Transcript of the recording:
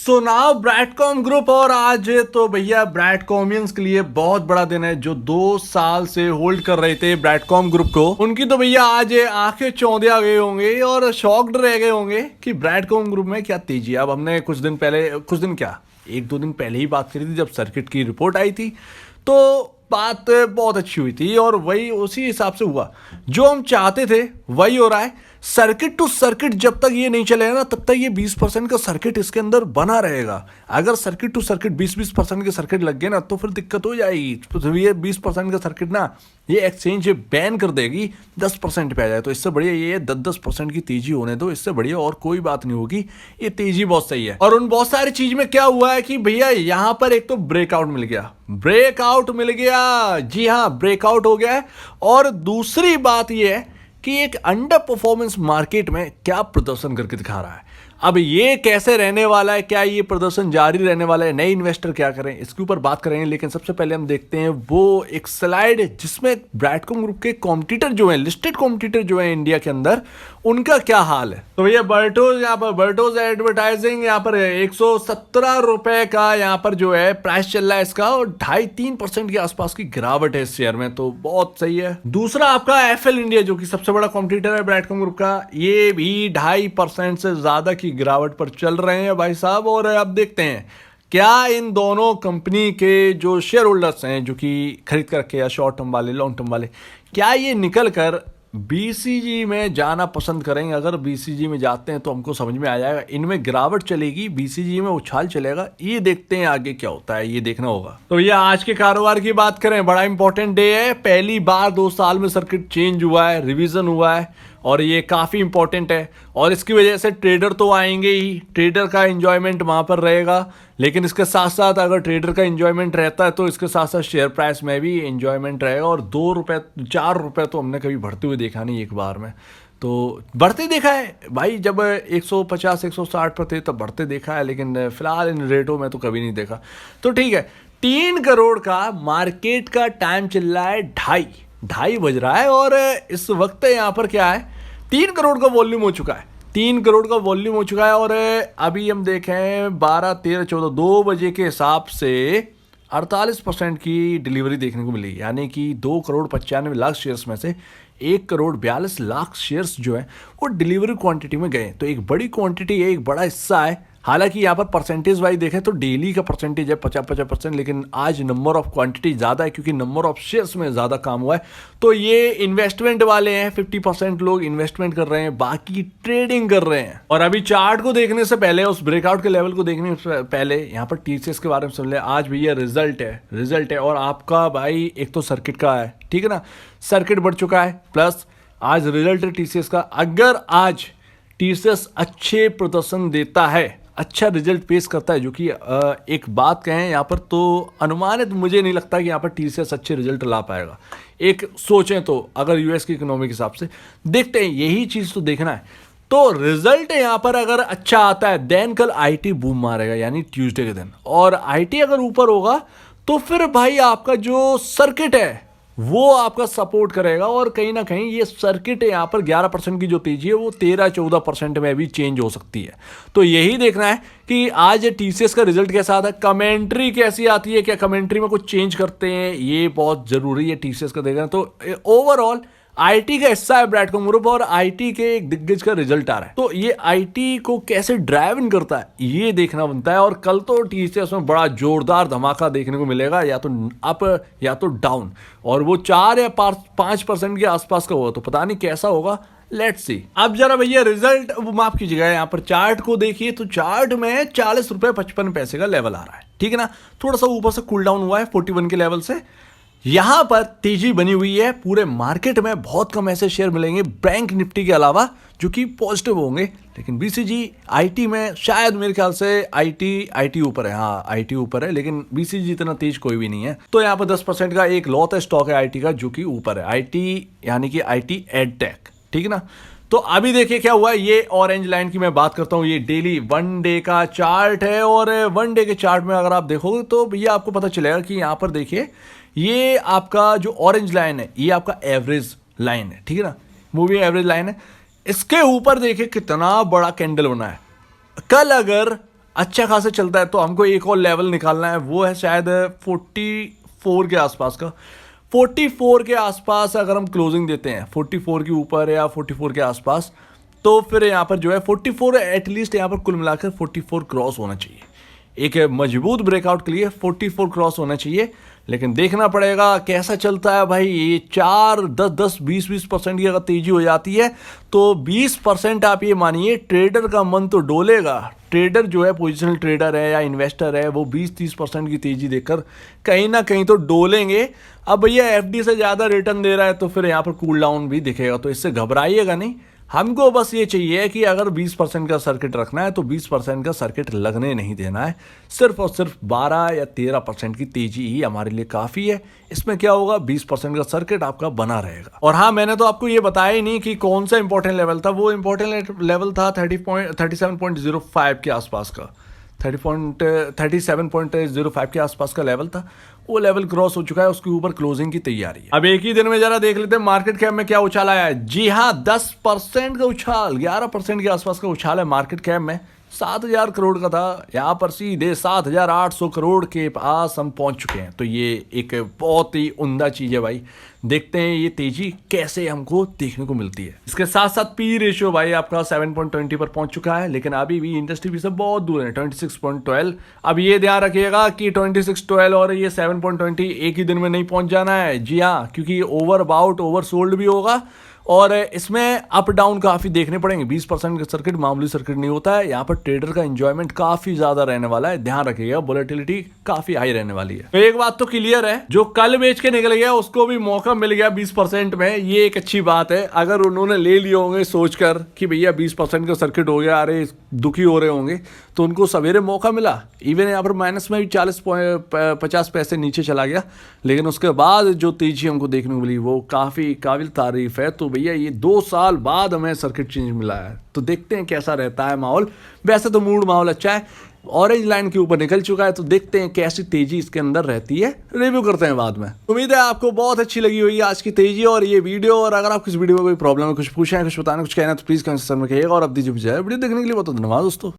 Now ब्रैडकॉम group और आज तो भैया ब्रैडकॉमियंस के लिए बहुत बड़ा दिन है। जो 2 साल से होल्ड कर रहे थे ब्रैडकॉम ग्रुप को, उनकी तो भैया आज आंखें चौंधे आ गए होंगे और शॉक्ड रह गए होंगे कि ब्रैडकॉम ग्रुप में क्या तेजी है। अब हमने कुछ दिन क्या 1-2 दिन पहले ही बात करी थी जब सर्किट की रिपोर्ट आई थी, तो बात बहुत अच्छी हुई थी और वही उसी हिसाब से हुआ। जो हम चाहते थे वही हो रहा है। सर्किट टू सर्किट जब तक ये नहीं चलेगा ना, तब तक ये 20% का सर्किट इसके अंदर बना रहेगा। अगर सर्किट टू सर्किट 20% के सर्किट लग गए ना, तो फिर दिक्कत हो जाएगी। तो ये 20% का सर्किट ना, ये एक्सचेंज बैन कर देगी, 10% पे आ जाए। तो इससे बढ़िया ये 10% की तेजी होने दो, इससे बढ़िया और कोई बात नहीं होगी। ये तेजी बहुत सही है। और उन बहुत सारी चीज में क्या हुआ है कि भैया यहाँ पर एक तो ब्रेकआउट मिल गया, जी हाँ, ब्रेकआउट हो गया है। और दूसरी बात ये है कि एक अंडर परफॉर्मेंस मार्केट में क्या प्रदर्शन करके दिखा रहा है। अब ये कैसे रहने वाला है, क्या ये प्रदर्शन जारी रहने वाला है, नए इन्वेस्टर क्या करें, इसके ऊपर बात करेंगे। लेकिन सबसे पहले हम देखते हैं वो एक स्लाइड जिसमें ब्रैडकॉम ग्रुप के कॉम्पिटिटर जो है, लिस्टेड कॉम्पिटिटर जो है इंडिया के अंदर, उनका क्या हाल है। तो भैया बर्टोज एडवर्टाइजिंग यहाँ पर 117 रुपए का यहाँ पर जो है प्राइस चल रहा है इसका, और 2.5-3% के आसपास की गिरावट है इस शेयर में, तो बहुत सही है। दूसरा आपका एफएल इंडिया जो कि सबसे बड़ा कॉम्पिटिटर है ब्रैडकॉम ग्रुप का, ये भी 2.5% से ज्यादा की गिरावट पर चल रहे हैं भाई साहब। और अब देखते हैं क्या इन दोनों कंपनी के जो शेयर होल्डर्स हैं, जो कि खरीद करके या शॉर्ट टर्म वाले, लॉन्ग टर्म वाले, क्या ये निकल कर बीसीजी में जाना पसंद करेंगे। अगर बीसीजी में जाते हैं तो हमको समझ में आ जाएगा, इनमें गिरावट चलेगी, बीसीजी में उछाल चलेगा। ये देखते हैं आगे क्या होता है, ये देखना होगा। तो ये आज के कारोबार की बात करें, बड़ा इंपॉर्टेंट डे है। पहली बार 2 साल में सर्किट चेंज हुआ है, रिवीजन हुआ है, और ये काफ़ी इंपॉर्टेंट है। और इसकी वजह से ट्रेडर तो आएंगे ही, ट्रेडर का एंजॉयमेंट वहाँ पर रहेगा। लेकिन इसके साथ साथ अगर ट्रेडर का एंजॉयमेंट रहता है तो इसके साथ साथ शेयर प्राइस में भी एंजॉयमेंट रहेगा। और 2 रुपये 4 रुपये तो हमने कभी बढ़ते हुए देखा नहीं एक बार में, तो बढ़ते देखा है भाई। जब 150-160 पर थे तब बढ़ते देखा है, लेकिन फिलहाल इन रेटों में तो कभी नहीं देखा। तो ठीक है, 3 करोड़ का मार्केट का टाइम चल रहा है, ढाई बज रहा है। और इस वक्त यहाँ पर क्या है, 3 करोड़ का वॉल्यूम हो चुका है, 3 करोड़ का वॉल्यूम हो चुका है। और अभी हम देखें 12, 13, 14, 2 बजे के हिसाब से 48% की डिलीवरी देखने को मिली। यानी कि 2,95,00,000 शेयर्स में से 1,42,00,000 शेयर्स जो है वो डिलीवरी क्वांटिटी में गए। तो एक बड़ी क्वांटिटी है, एक बड़ा हिस्सा है। हालांकि यहाँ पर परसेंटेज वाइज देखें तो डेली का परसेंटेज है 50-50%, लेकिन आज नंबर ऑफ क्वांटिटी ज़्यादा है क्योंकि नंबर ऑफ शेयर्स में ज़्यादा काम हुआ है। तो ये इन्वेस्टमेंट वाले हैं, 50% लोग इन्वेस्टमेंट कर रहे हैं, बाकी ट्रेडिंग कर रहे हैं। और अभी चार्ट को देखने से पहले, उस ब्रेकआउट के लेवल को देखने से पहले यहाँ पर टीसीएस के बारे में सुन ले। आज भैया रिजल्ट है और आपका भाई एक तो सर्किट का है, ठीक है ना, सर्किट बढ़ चुका है, प्लस आज रिजल्ट है टीसीएस का। अगर आज टीसीएस अच्छे प्रदर्शन देता है, अच्छा रिजल्ट पेश करता है, जो कि एक बात कहें यहाँ पर, तो अनुमानित मुझे नहीं लगता कि यहाँ पर टीसीएस अच्छे रिजल्ट ला पाएगा। एक सोचें तो अगर यूएस की इकोनॉमी के हिसाब से देखते हैं, यही चीज़ तो देखना है। तो रिजल्ट यहाँ पर अगर अच्छा आता है, देन कल आईटी बूम मारेगा, यानी ट्यूसडे के दिन। और आईटी अगर ऊपर होगा तो फिर भाई आपका जो सर्किट है वो आपका सपोर्ट करेगा। और कहीं ना कहीं ये सर्किट है यहाँ पर 11% की जो तेजी है वो 13-14% में भी चेंज हो सकती है। तो यही देखना है कि आज टीसीएस का रिजल्ट कैसा आता है, कमेंट्री कैसी आती है, क्या कमेंट्री में कुछ चेंज करते हैं, ये बहुत जरूरी है टीसीएस का देखना। तो ओवरऑल आईटी का हिस्सा है ब्रैडकॉम ग्रुप और आईटी के एक दिग्गज का रिजल्ट आ रहा है, तो ये आईटी को कैसे ड्राइव इन करता है ये देखना बनता है। और कल तो टीसीएस में बड़ा जोरदार धमाका देखने को मिलेगा, या तो अप या तो डाउन, और वो 4 या 5% के आसपास का होगा, तो पता नहीं कैसा होगा, लेट्स सी। अब जरा भैया रिजल्ट माफ कीजिएगा, यहाँ पर चार्ट को देखिए तो चार्ट में 40 रुपये 55 पैसे का लेवल आ रहा है, ठीक है ना। थोड़ा सा ऊपर से कूल डाउन हुआ है 41 के लेवल से। यहां पर तेजी बनी हुई है पूरे मार्केट में। बहुत कम ऐसे शेयर मिलेंगे बैंक निफ्टी के अलावा जो कि पॉजिटिव होंगे, लेकिन बीसीजी आईटी में शायद मेरे ख्याल से आईटी ऊपर है, हाँ आईटी ऊपर है, लेकिन बीसीजी इतना तेज कोई भी नहीं है। तो यहाँ पर 10% का एक लॉट स्टॉक है आईटी का जो कि ऊपर है, आईटी यानी कि आईटी एडटेक, ठीक है ना। तो अभी देखिए क्या हुआ है, ये ऑरेंज लाइन की मैं बात करता हूं, ये डेली 1 डे का चार्ट है। और 1 डे के चार्ट में अगर आप देखोगे तो भैया आपको पता चलेगा कि यहाँ पर देखिए ये आपका जो ऑरेंज लाइन है ये आपका एवरेज लाइन है, ठीक है ना, मूविंग एवरेज लाइन है। इसके ऊपर देखिए कितना बड़ा कैंडल बना है। कल अगर अच्छा खासा चलता है, तो हमको एक और लेवल निकालना है, वो है शायद 44 के आसपास का। 44 के आसपास अगर हम क्लोजिंग देते हैं, 44 के ऊपर या 44 के आसपास, तो फिर यहाँ पर जो है 44 एटलीस्ट यहाँ पर कुल मिलाकर 44 क्रॉस होना चाहिए। एक मजबूत ब्रेकआउट के लिए 44 क्रॉस होना चाहिए, लेकिन देखना पड़ेगा कैसा चलता है भाई। ये 4, 10, 20% की अगर तेजी हो जाती है तो 20% आप ये मानिए ट्रेडर का मन तो डोलेगा। ट्रेडर जो है, पोजिशनल ट्रेडर है या इन्वेस्टर है, वो 20-30% की तेजी देखकर कहीं ना कहीं तो डोलेंगे। अब भैया एफडी से ज़्यादा रिटर्न दे रहा है तो फिर यहाँ पर कूल डाउन भी दिखेगा, तो इससे घबराइएगा नहीं। हमको बस ये चाहिए कि अगर 20% का सर्किट रखना है तो 20% का सर्किट लगने नहीं देना है। सिर्फ और सिर्फ 12 या 13% की तेजी ही हमारे लिए काफ़ी है। इसमें क्या होगा, 20% का सर्किट आपका बना रहेगा। और हाँ, मैंने तो आपको ये बताया ही नहीं कि कौन सा इंपॉर्टेंट लेवल था। वो इंपॉर्टेंट लेवल था 37.05 के आसपास का, 37.05 के आसपास का लेवल था। वो लेवल क्रॉस हो चुका है, उसके ऊपर क्लोजिंग की तैयारी है। अब एक ही दिन में जरा देख लेते हैं मार्केट कैप में क्या उछाल आया है। जी हाँ, 10% का उछाल, 11% के आसपास का उछाल है मार्केट कैप में। 7,000 करोड़ का था, यहाँ पर सीधे 7,800 करोड़ के पास हम पहुंच चुके हैं। तो ये एक बहुत ही उम्दा चीज़ है भाई। देखते हैं ये तेजी कैसे हमको देखने को मिलती है। इसके साथ साथ पी रेशियो भाई आपका 7.20 पर पहुंच चुका है, लेकिन अभी भी इंडस्ट्री भी से बहुत दूर है, 26.12। अब ये ध्यान रखिएगा कि 26.12 और ये 7.20 एक ही दिन में नहीं पहुंच जाना है। जी हाँ, क्योंकि ओवर बाउट, ओवर सोल्ड भी होगा और इसमें अप डाउन काफ़ी देखने पड़ेंगे। 20% का सर्किट मामूली सर्किट नहीं होता है। यहाँ पर ट्रेडर का एंजॉयमेंट काफ़ी ज़्यादा रहने वाला है, ध्यान रखिएगा। वोलेटिलिटी काफ़ी हाई रहने वाली है। तो एक बात तो क्लियर है, जो कल बेच के निकल गया उसको भी मौका मिल गया 20% में। ये एक अच्छी बात है। अगर उन्होंने ले लिए होंगे सोचकर कि भैया 20% का सर्किट हो गया, अरे दुखी हो रहे होंगे, तो उनको सवेरे मौका मिला। इवन यहाँ पर माइनस में भी 40-50 पैसे नीचे चला गया, लेकिन उसके बाद जो तेजी हमको देखने को मिली वो काफ़ी काबिल तारीफ है। तो भैया ये 2 साल बाद हमें सर्किट चेंज मिला है, तो देखते हैं कैसा रहता है माहौल। वैसे तो मूड माहौल अच्छा है, ऑरेंज लाइन के ऊपर निकल चुका है, तो देखते हैं कैसी तेजी इसके अंदर रहती है, रिव्यू करते हैं बाद में। उम्मीद है आपको बहुत अच्छी लगी हुई है आज की तेजी और ये वीडियो। और अगर आपको इस वीडियो में कोई प्रॉब्लम है, कुछ पूछना है, कुछ बताना, कुछ कहना है, तो प्लीज़ कमेंट सेक्शन में कहिएगा। और अब दीजिए वीडियो देखने के लिए बहुत धन्यवाद दोस्तों।